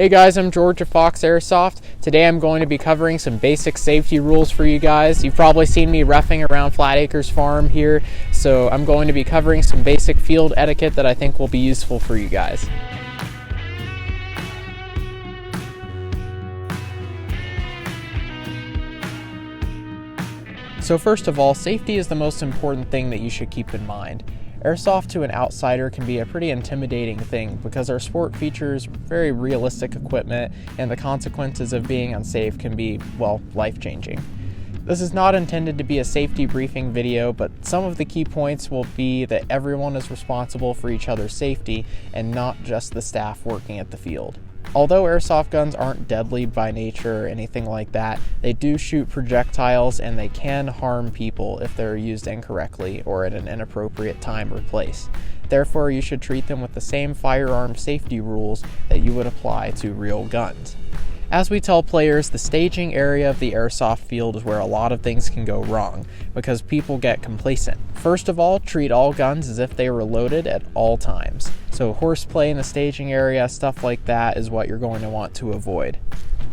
Hey guys, I'm George at Fox Airsoft. Today I'm going to be covering some basic safety rules for you guys. You've probably seen me reffing around Flat Acres Farm here, so I'm going to be covering some basic field etiquette that I think will be useful for you guys. So first of all, safety is the most important thing that you should keep in mind. Airsoft to an outsider can be a pretty intimidating thing because our sport features very realistic equipment and the consequences of being unsafe can be, well, life-changing. This is not intended to be a safety briefing video, but some of the key points will be that everyone is responsible for each other's safety and not just the staff working at the field. Although airsoft guns aren't deadly by nature or anything like that, they do shoot projectiles and they can harm people if they're used incorrectly or at an inappropriate time or place. Therefore, you should treat them with the same firearm safety rules that you would apply to real guns. As we tell players, the staging area of the airsoft field is where a lot of things can go wrong because people get complacent. First of all, treat all guns as if they were loaded at all times. So horseplay in the staging area, stuff like that is what you're going to want to avoid.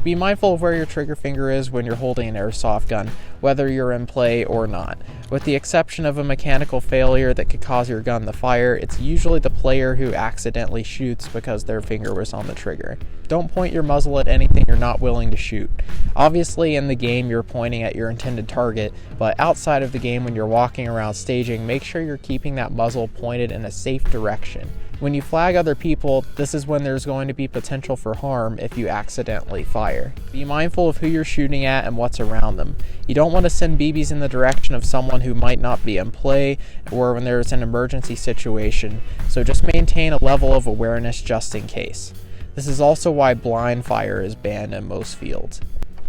Be mindful of where your trigger finger is when you're holding an airsoft gun, whether you're in play or not. With the exception of a mechanical failure that could cause your gun to fire, it's usually the player who accidentally shoots because their finger was on the trigger. Don't point your muzzle at anything you're not willing to shoot. Obviously in the game you're pointing at your intended target, but outside of the game when you're walking around staging, make sure you're keeping that muzzle pointed in a safe direction. When you flag other people, this is when there's going to be potential for harm if you accidentally fire. Be mindful of who you're shooting at and what's around them. You don't want to send BBs in the direction of someone who might not be in play or when there's an emergency situation, so just maintain a level of awareness just in case. This is also why blind fire is banned in most fields.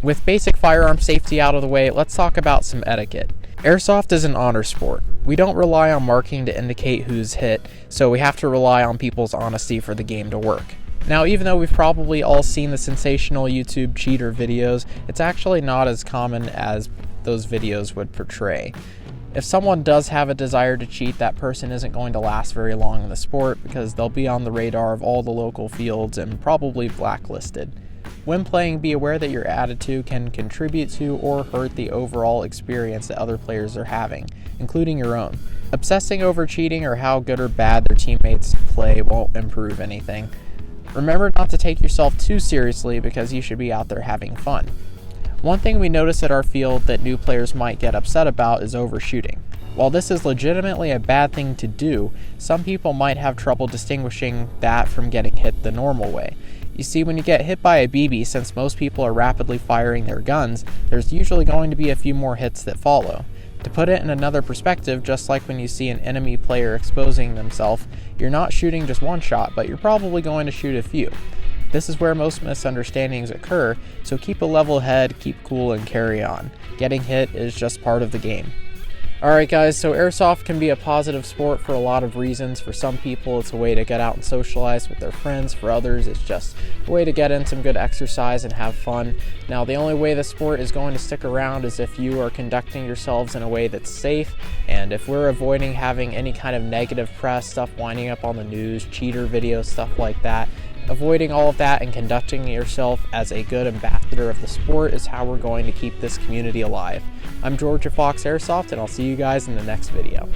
With basic firearm safety out of the way, let's talk about some etiquette. Airsoft is an honor sport. We don't rely on marking to indicate who's hit, so we have to rely on people's honesty for the game to work. Now, even though we've probably all seen the sensational YouTube cheater videos, it's actually not as common as those videos would portray. If someone does have a desire to cheat, that person isn't going to last very long in the sport because they'll be on the radar of all the local fields and probably blacklisted. When playing, be aware that your attitude can contribute to or hurt the overall experience that other players are having, including your own. Obsessing over cheating or how good or bad their teammates play won't improve anything. Remember not to take yourself too seriously because you should be out there having fun. One thing we notice at our field that new players might get upset about is overshooting. While this is legitimately a bad thing to do, some people might have trouble distinguishing that from getting hit the normal way. You see, when you get hit by a BB, since most people are rapidly firing their guns, there's usually going to be a few more hits that follow. To put it in another perspective, just like when you see an enemy player exposing themselves, you're not shooting just one shot, but you're probably going to shoot a few. This is where most misunderstandings occur, so keep a level head, keep cool, and carry on. Getting hit is just part of the game. Alright guys, so airsoft can be a positive sport for a lot of reasons. For some people it's a way to get out and socialize with their friends. For others it's just a way to get in some good exercise and have fun. Now the only way the sport is going to stick around is if you are conducting yourselves in a way that's safe, and if we're avoiding having any kind of negative press, stuff winding up on the news, cheater videos, stuff like that. Avoiding all of that and conducting yourself as a good ambassador of the sport is how we're going to keep this community alive. I'm George at Fox Airsoft, and I'll see you guys in the next video.